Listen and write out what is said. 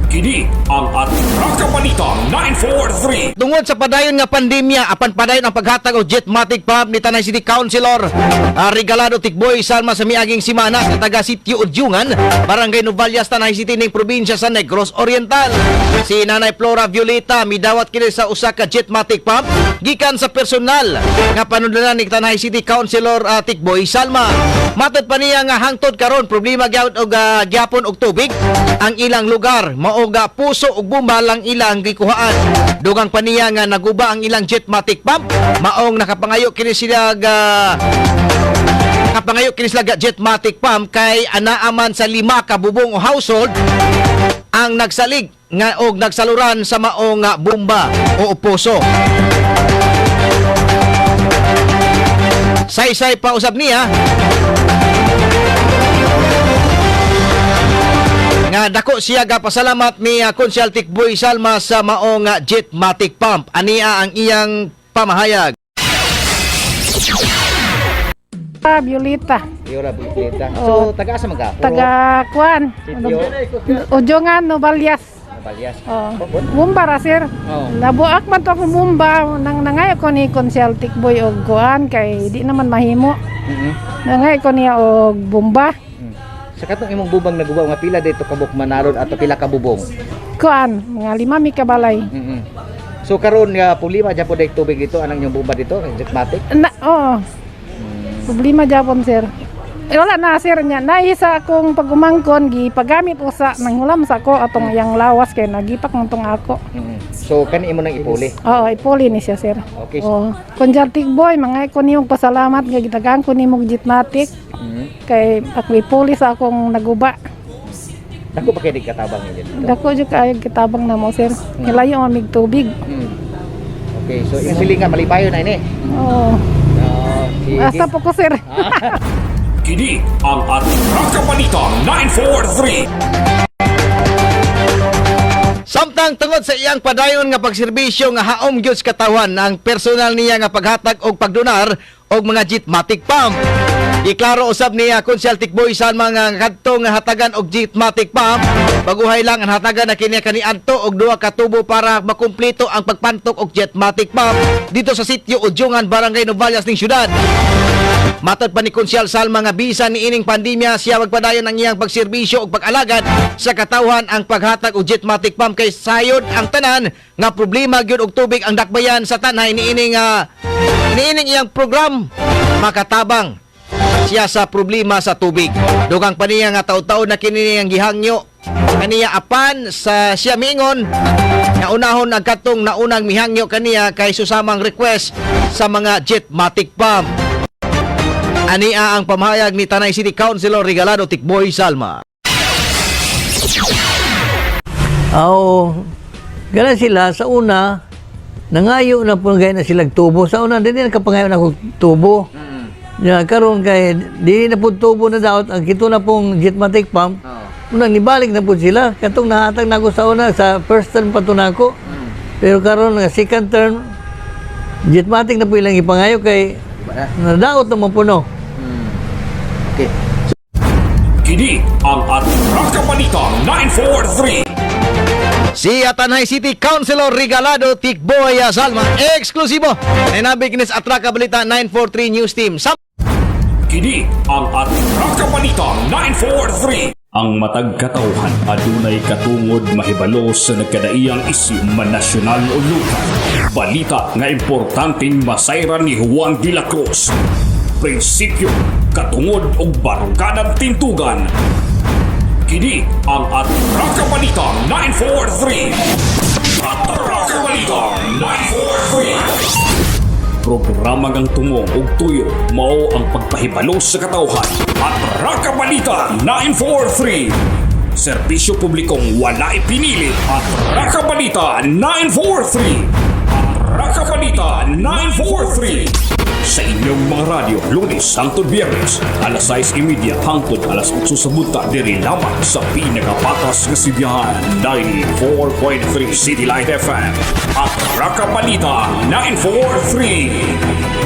Kini ang Atraka Balita 943. Tungod sa padayon nga pandemya, apan padayon ang paghatag og Jetmatic Pump ni Tanay City Councilor Regalado Tikboy Salma sa miaging simana sa taga Sitio Udyungan, Barangay Novalias, Tanay City ning probinsya sa Negros Oriental. Si Nanay Flora Violeta midawat kini sa usa ka Jetmatic Pump gikan sa personal nga panudlanan ni Tanay City Councilor Tikboy Salma. Matod pa niya nga hangtod karon problema gyud og gyapon og tubig ang ilang lugar, mao ga puso ug bomba lang ilang gikuhaan. Dugang pa niya nga naguba ang ilang Jetmatic Pump, maong nakapangayo kini sila Jetmatic Pump kay anaaman sa 5 ka bubong o household ang nagsalig nga og nagsaluran sa maong bomba o puso. Say pa usab niya nga dako siya pasalamat ni Konsyal Tikboy Salma sa maong Jetmatic Pump. Ania ang iyang pamahayag. Violeta. Violeta. So, taga asa mga? Taga Kuan. Udyungan, Novalias. Novalias. Bumba ra sir. Nabuak man to akong bumba nang nangayo ko ni Konsyal Tikboy og Kuan kay di naman mahimo. Nangayo ko niya og bumba. Sa katong imong bubang nagubang nga pila dito kabuk manaron ato pila ka bubong? Kuan, mga 5 mi kabalay. So karon nga problema jud pod tubig dito anang yung bomba dito, Jetmatic? Problema japon sir. Wala na sir nya. Naisa akong pagumangkon gipagamit usa nang hulam sa ko atong yang lawas kay nagipak mo tong ako. So kani imo nang ipuli? Oo, ipuli ni siya sir. Okay. Konsyal Tikboy, mga ko niyong pasalamat nga gitagaan ko nimo Jetmatic. Kay ako ipuli sa akong naguba. Dako pa kay di katabang ni dito. Dako jud kay kitabang na mo sir. Hilayo mamig tubig. Okay, so yung silinga malipayon na ini. Oo. Asa po ko sir. Kini ang Atraka Balita 943. Samtang tungod sa iyang padayon nga pagserbisyo nga haom gyud sa katawan ang personal niya nga paghatag og pagdonar og mga Jetmatic Pump. Iklaro usab niya Konsyal Tikboy sa mga kadto nga hatagan og Jetmatic Pump. Baguhay lang ang hatagan na kini kaniadto og 2 ka tubo para makumpleto ang pagpantok og Jetmatic Pump dito sa Sitio Udyungan, Barangay Novalias ning syudad. Matod pa ni Konsyal Salma nga bisan ni ining pandemya siya magpadayon ang iyang pagserbisyo ug pag-alagad sa katawhan ang paghatag og Jetmatic Pump kay sayod ang tanan nga problema gyud og tubig ang dakbayan sa tanay ni ining iyang program makatabang siya sa problema sa tubig. Dugang pa niya nga taud-taud na kini ang gihangyo kaniya apan sa siya miingon nga unahon ang katong naunang mihangyo kaniya kay susamang request sa mga Jetmatic Pump. Ania ang pamahayag ni Tanay City Councilor Regalado Tikboy Salma. Gana sila sa una nangayo na po gaya na silang tubo. Sa una din nakapangayo na akong tubo. Karon kay di na po tubo na daot ang kito na pong Jetmatic Pump. Unang nibalik na po sila. Katong nahatag na ako sa una sa first term pa to na ako. Pero karon nga second term Jetmatic na po ilang ipangayo kay nadaot naman po no. Okay. Kini ang Atraka Balita 943. Si Tanay City Councilor Regalado Tikboy Salma, eksklusibo na nabig ni sa Atraka Balita 943 News Team. Kini ang Atraka Balita 943. Ang matag katawhan adunay katungod mahibalo sa nagkadaiyang isyu manasyonal o lokal. Balita nga importanteng masayran ni Juan de la Cruz. Prinsipyo, katungod og baruganang tintugan. Kini ang Atraka Balita 943. Atraka Balita 943. Programa ngang tungong ug tuyo mao ang pagpahibalo sa katawhan. Atraka Balita 943. Serbisyo publikong wala ipinili. Atraka Balita 943. Atraka Balita 943. Sa inyong mga radyo, Lunes hangtod Biyernes, alas 6:30 hangtod alas 8 sa bunta diri lamang sa pinakapatas nga sibiyahan 94.3 City Light FM at Atraka Balita 943.